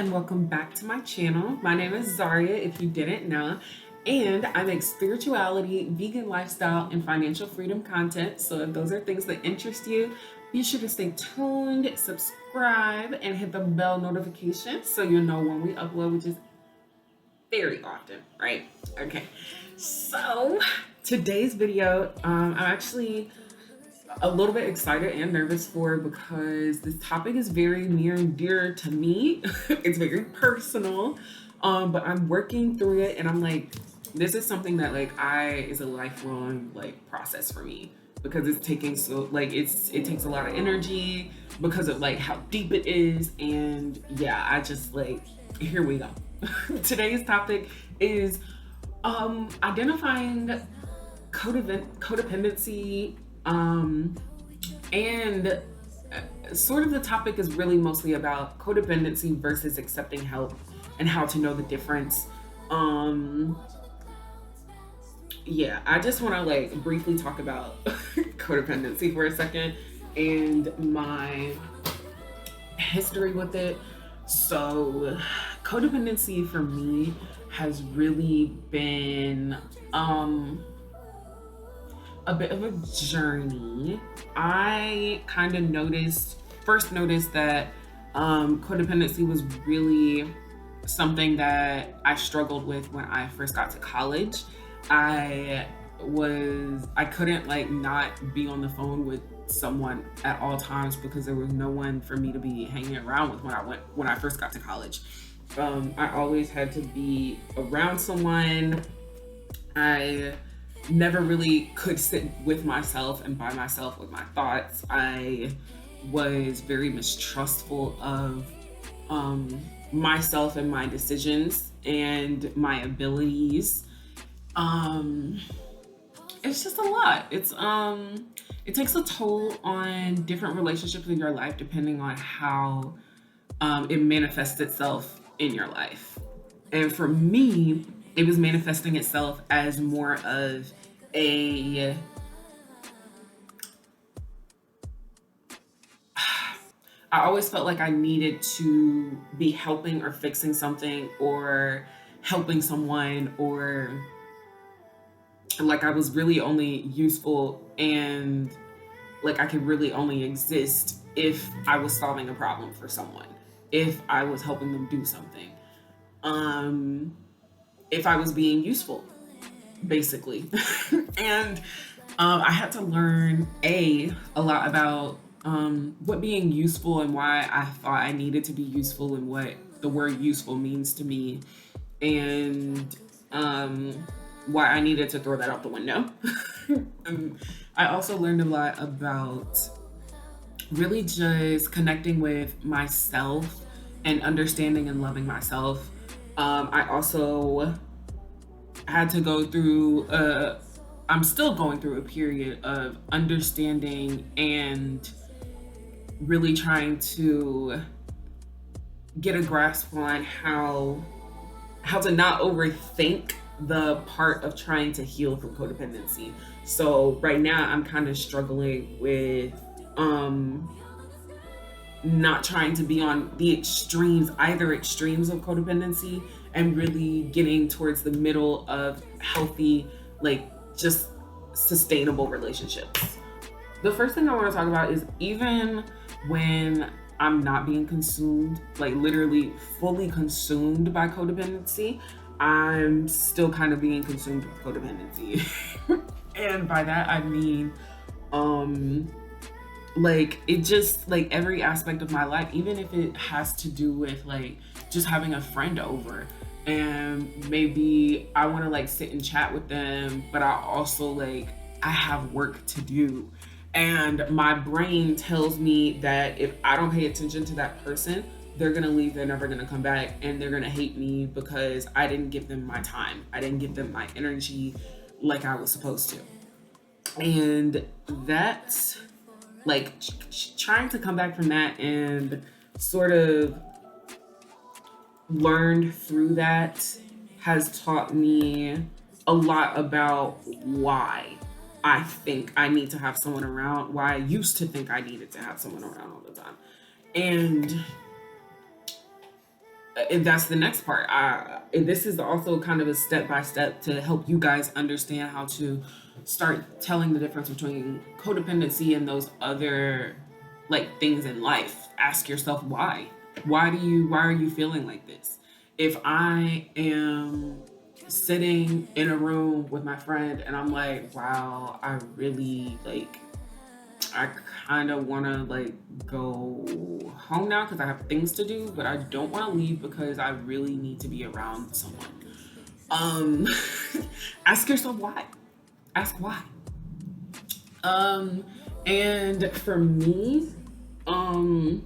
and welcome back to my channel. My name is Zaria, if you didn't know, and I make spirituality, vegan lifestyle, and financial freedom content. So if those are things that interest you, be sure to stay tuned, subscribe, and hit the bell notification so you'll know when we upload, which is very often, right? Okay, so today's video, I'm actually a little bit excited and nervous for because this topic is very near and dear to me. It's very personal, but I'm working through it, and I'm like, this is something that is a lifelong process for me because it's taking it takes a lot of energy because of how deep it is, and yeah, I just here we go. Today's topic is identifying codependency, and sort of the topic is really mostly about codependency versus accepting help and how to know the difference. Yeah, I just want to briefly talk about codependency for a second and my history with it. So codependency for me has really been a bit of a journey. I kind of first noticed that codependency was really something that I struggled with when I first got to college. I couldn't not be on the phone with someone at all times because there was no one for me to be hanging around with when I first got to college. I always had to be around someone. I never really could sit with myself and by myself with my thoughts. I was very mistrustful of myself and my decisions and my abilities. It's just a lot. It takes a toll on different relationships in your life depending on how it manifests itself in your life. And for me, it was manifesting itself as more of I always felt like I needed to be helping or fixing something or helping someone, or like I was really only useful and I could really only exist if I was solving a problem for someone, if I was helping them do something, if I was being useful, basically. And I had to learn a lot about what being useful and why I thought I needed to be useful and what the word useful means to me, and why I needed to throw that out the window. I also learned a lot about really just connecting with myself and understanding and loving myself. I also had to go through I'm still going through a period of understanding and really trying to get a grasp on how to not overthink the part of trying to heal from codependency. So right now I'm kind of struggling with not trying to be on the either extremes of codependency, and really getting towards the middle of healthy, just sustainable relationships. The first thing I want to talk about is, even when I'm not being consumed, literally fully consumed by codependency, I'm still kind of being consumed with codependency. And by that I mean it just every aspect of my life, even if it has to do with just having a friend over and maybe I want to sit and chat with them, but I also I have work to do, and my brain tells me that if I don't pay attention to that person, they're gonna leave, they're never gonna come back, and they're gonna hate me because I didn't give them my time, I didn't give them my energy like I was supposed to. And that's trying to come back from that and sort of learned through that has taught me a lot about why I think I need to have someone around, why I used to think I needed to have someone around all the time. And And that's the next part. And this is also kind of a step by step to help you guys understand how to start telling the difference between codependency and those other like things in life. Ask yourself why. Why are you feeling like this? If I am sitting in a room with my friend and I'm like, wow, I really like I kind of want to like go home now because I have things to do, but I don't want to leave because I really need to be around someone. Um, ask yourself why. Ask why. Um, and for me, um,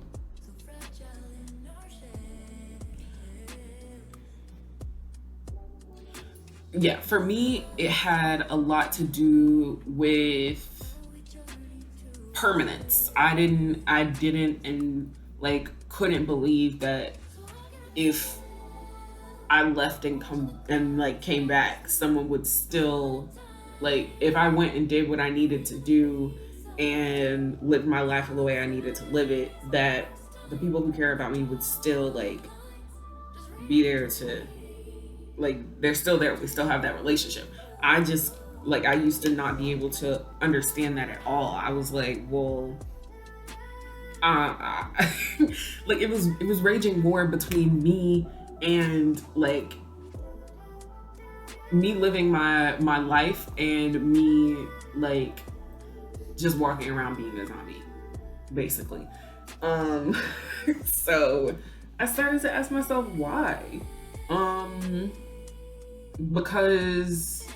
yeah, for me, it had a lot to do with permanence. I didn't, and like couldn't believe that if I left and come and like came back, someone would still like if I went and did what I needed to do and lived my life the way I needed to live it, that the people who care about me would still like be there to like they're still there. We still have that relationship. I just like I used to not be able to understand that at all. I was like, well, uh, like it was raging war between me and like me living my life and me like just walking around being a zombie, basically. Um, so I started to ask myself why. Um, because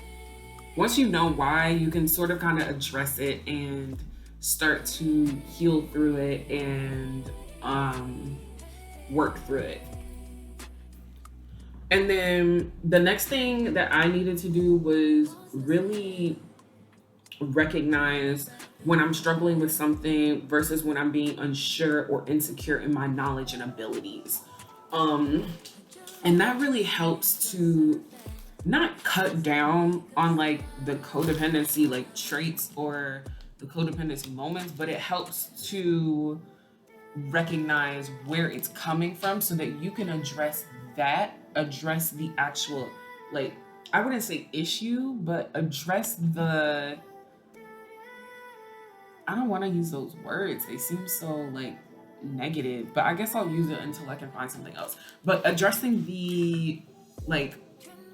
once you know why, you can sort of kind of address it and start to heal through it and work through it. And then the next thing that I needed to do was really recognize when I'm struggling with something versus when I'm being unsure or insecure in my knowledge and abilities. Um, and that really helps to not cut down on like the codependency like traits or the codependency moments, but it helps to recognize where it's coming from so that you can address the actual like I wouldn't say issue, but address the I don't want to use those words. They seem so like negative, but I guess I'll use it until I can find something else. But addressing the like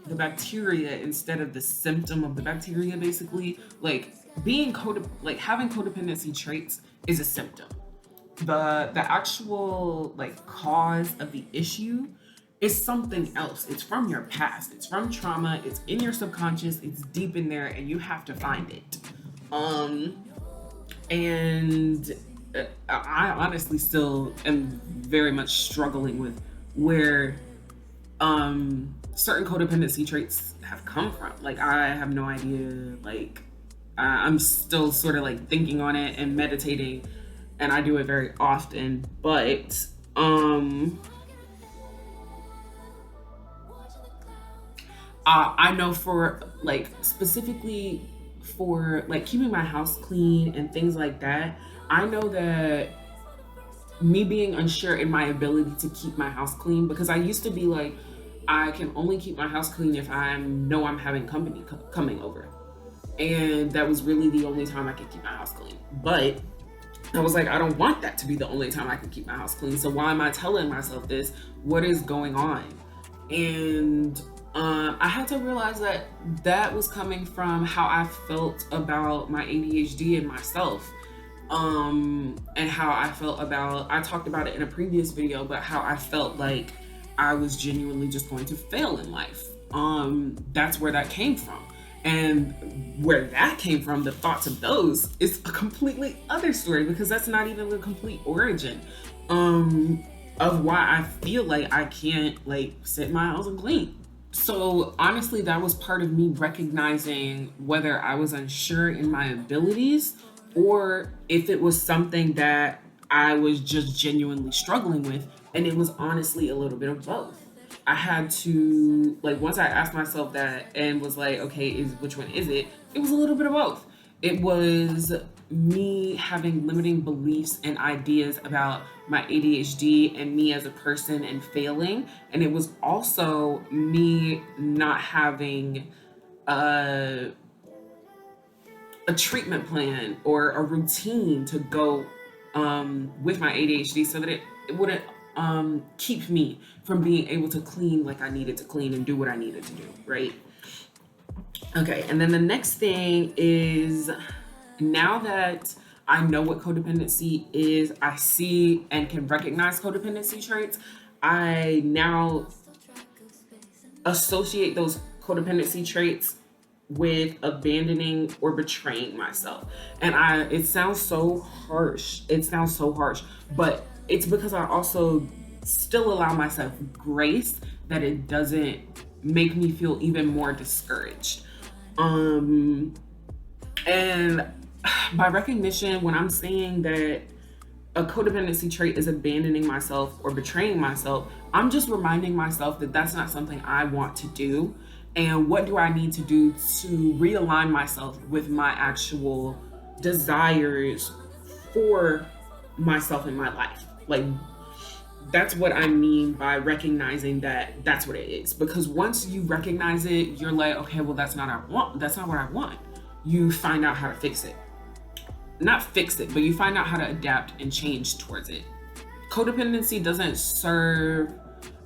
the bacteria instead of the symptom of the bacteria, basically, like like having codependency traits is a symptom. The actual like cause of the issue is something else. It's from your past. It's from trauma. It's in your subconscious. It's deep in there, and you have to find it. Um, and I honestly still am very much struggling with where certain codependency traits have come from. Like I have no idea. Like I'm still sort of like thinking on it and meditating, and I do it very often. But I know for like specifically for like keeping my house clean and things like that. I know that me being unsure in my ability to keep my house clean because I used to be like I can only keep my house clean if I know I'm having company coming over. And that was really the only time I could keep my house clean. But I was like, I don't want that to be the only time I can keep my house clean. So why am I telling myself this? What is going on? And I had to realize that that was coming from how I felt about my ADHD and myself. And how I felt about, I talked about it in a previous video, but how I felt like I was genuinely just going to fail in life. That's where that came from. And where that came from, the thoughts of those, is a completely other story because that's not even the complete origin of why I feel like I can't like sit in my house and clean. So honestly, that was part of me recognizing whether I was unsure in my abilities or if it was something that I was just genuinely struggling with. And it was honestly a little bit of both. I had to like once I asked myself that and was like, okay, is which one is it? It was a little bit of both. It was me having limiting beliefs and ideas about my ADHD and me as a person and failing. And it was also me not having a, a treatment plan or a routine to go with my ADHD so that it wouldn't keep me from being able to clean like I needed to clean and do what I needed to do, right? Okay, and then the next thing is, now that I know what codependency is, I see and can recognize codependency traits, I now associate those codependency traits with abandoning or betraying myself. And it sounds so harsh. It sounds so harsh, but it's because I also still allow myself grace that it doesn't make me feel even more discouraged. Um and by recognition, when I'm saying that a codependency trait is abandoning myself or betraying myself, I'm just reminding myself that that's not something I want to do. And what do I need to do to realign myself with my actual desires for myself in my life? Like, that's what I mean by recognizing that that's what it is. Because once you recognize it, you're like, okay, well, that's not what I want. That's not what I want. You find out how to fix it. Not fix it, but you find out how to adapt and change towards it. Codependency doesn't serve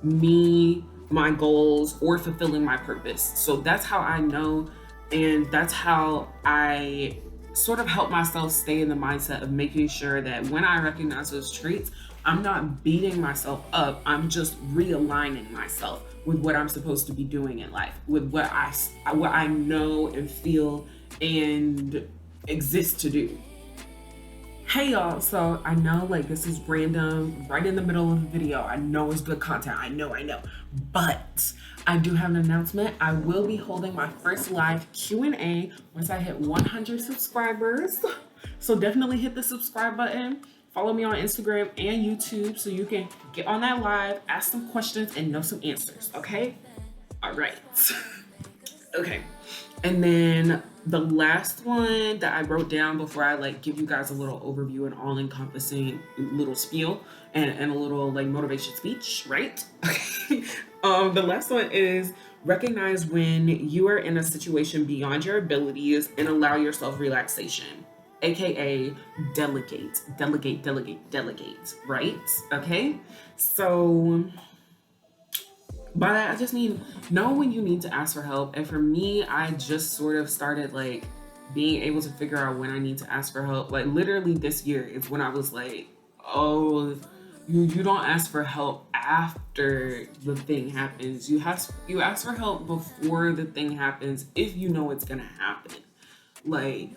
me, my goals, or fulfilling my purpose. So that's how I know, and that's how I sort of help myself stay in the mindset of making sure that when I recognize those traits, I'm not beating myself up. I'm just realigning myself with what I'm supposed to be doing in life, with what I know and feel and exist to do. Hey y'all, so I know like this is random, right in the middle of the video. I know it's good content, I know. But I do have an announcement. I will be holding my first live Q&A once I hit 100 subscribers. So definitely hit the subscribe button. Follow me on Instagram and YouTube so you can get on that live, ask some questions, and know some answers, okay? All right. Okay. And then the last one that I wrote down before I like give you guys a little overview and all encompassing little spiel and a little like motivation speech, right? Okay. The last one is recognize when you are in a situation beyond your abilities and allow yourself relaxation, aka delegate, right? Okay. So by that, I just mean know when you need to ask for help. And for me, I just sort of started like being able to figure out when I need to ask for help. Like literally this year is when I was like, oh, you don't ask for help after the thing happens. You ask for help before the thing happens if you know it's gonna happen. Like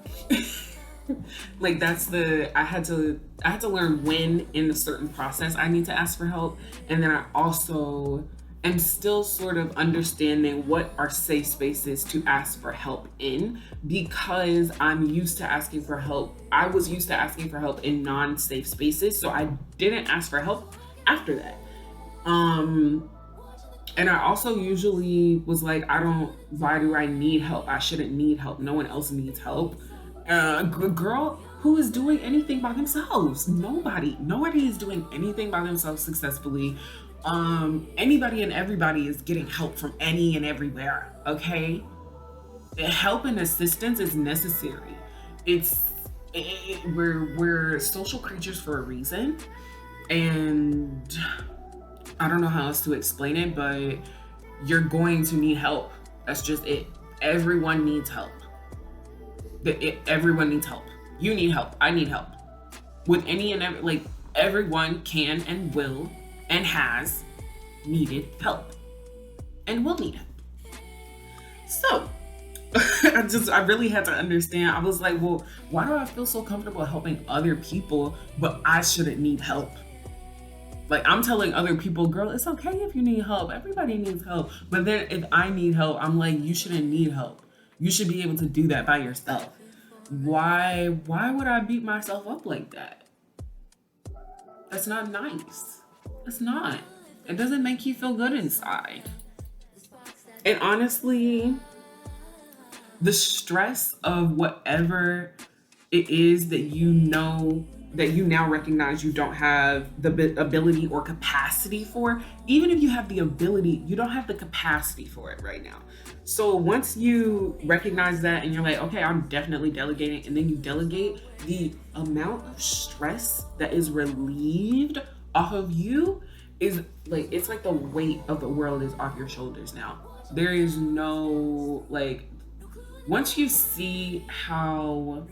like that's the I had to learn when in a certain process I need to ask for help. And then I also am still sort of understanding what are safe spaces to ask for help in, because I'm used to asking for help. I was used to asking for help in non-safe spaces, so I didn't ask for help after that. And I also usually was like, why do I need help? I shouldn't need help. No one else needs help. Girl, who is doing anything by themselves? Nobody is doing anything by themselves successfully. Anybody and everybody is getting help from any and everywhere. Okay, help and assistance is necessary. We're social creatures for a reason, and I don't know how else to explain it, but you're going to need help. That's just it. Everyone needs help. Everyone needs help. You need help. I need help. With any and every, like, everyone can and will and has needed help and will need help. So I really had to understand. I was like, well, why do I feel so comfortable helping other people, but I shouldn't need help? Like, I'm telling other people, girl, it's okay if you need help. Everybody needs help. But then if I need help, I'm like, you shouldn't need help. You should be able to do that by yourself. Why would I beat myself up like that? That's not nice. It's not. It doesn't make you feel good inside. And honestly, the stress of whatever it is that you know that you now recognize you don't have the ability or capacity for. Even if you have the ability, you don't have the capacity for it right now. So once you recognize that and you're like, okay, I'm definitely delegating, and then you delegate, the amount of stress that is relieved off of you is like, it's like the weight of the world is off your shoulders now. There is no, like, once you see how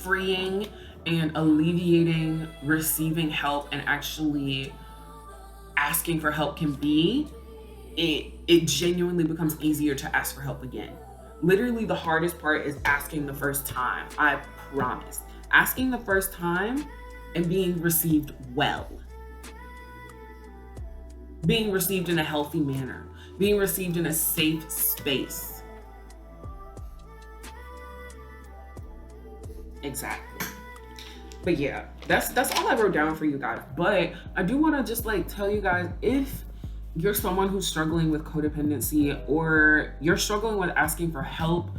freeing and alleviating receiving help and actually asking for help can be, it genuinely becomes easier to ask for help again. Literally, the hardest part is asking the first time. I promise. Asking the first time and being received well. Being received in a healthy manner. Being received in a safe space. Exactly. But yeah, that's all I wrote down for you guys. But I do want to just like tell you guys, if you're someone who's struggling with codependency or you're struggling with asking for help,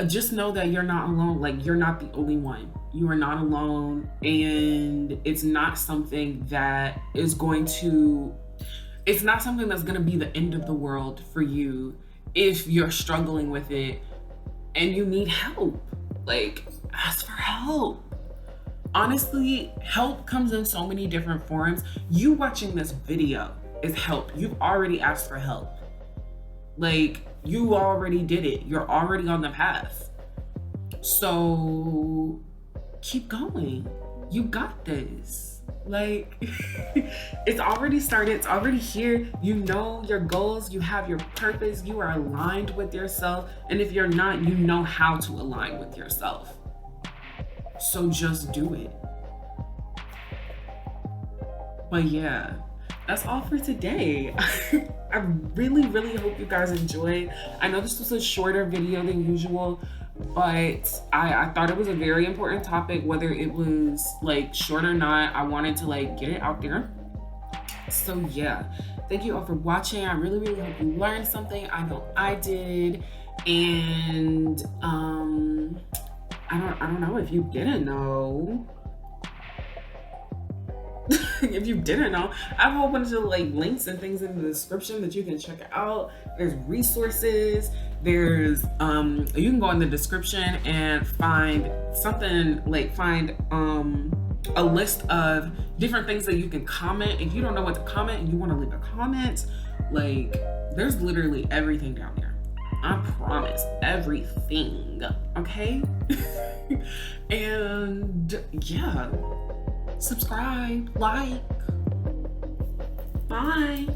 just know that you're not alone. Like, you're not the only one. You are not alone, and it's not something that is going to, it's not something that's going to be the end of the world for you if you're struggling with it and you need help. Like, ask for help. Honestly, help comes in so many different forms. You watching this video is help. You've already asked for help. Like, you already did it. You're already on the path. So keep going. You got this. Like, it's already started. It's already here. You know your goals. You have your purpose. You are aligned with yourself. And if you're not, you know how to align with yourself. So just do it. But yeah, that's all for today. I really, really hope you guys enjoyed. I know this was a shorter video than usual, but I thought it was a very important topic, whether it was like short or not. I wanted to like get it out there. So yeah, thank you all for watching. I really, really hope you learned something. I know I did. And I don't know if you didn't know. If you didn't know, I have a whole bunch of like links and things in the description that you can check out. There's resources. There's you can go in the description and find something like a list of different things that you can comment. If you don't know what to comment and you want to leave a comment, like, there's literally everything down there. I promise, everything. Okay. And yeah, subscribe, like. Bye.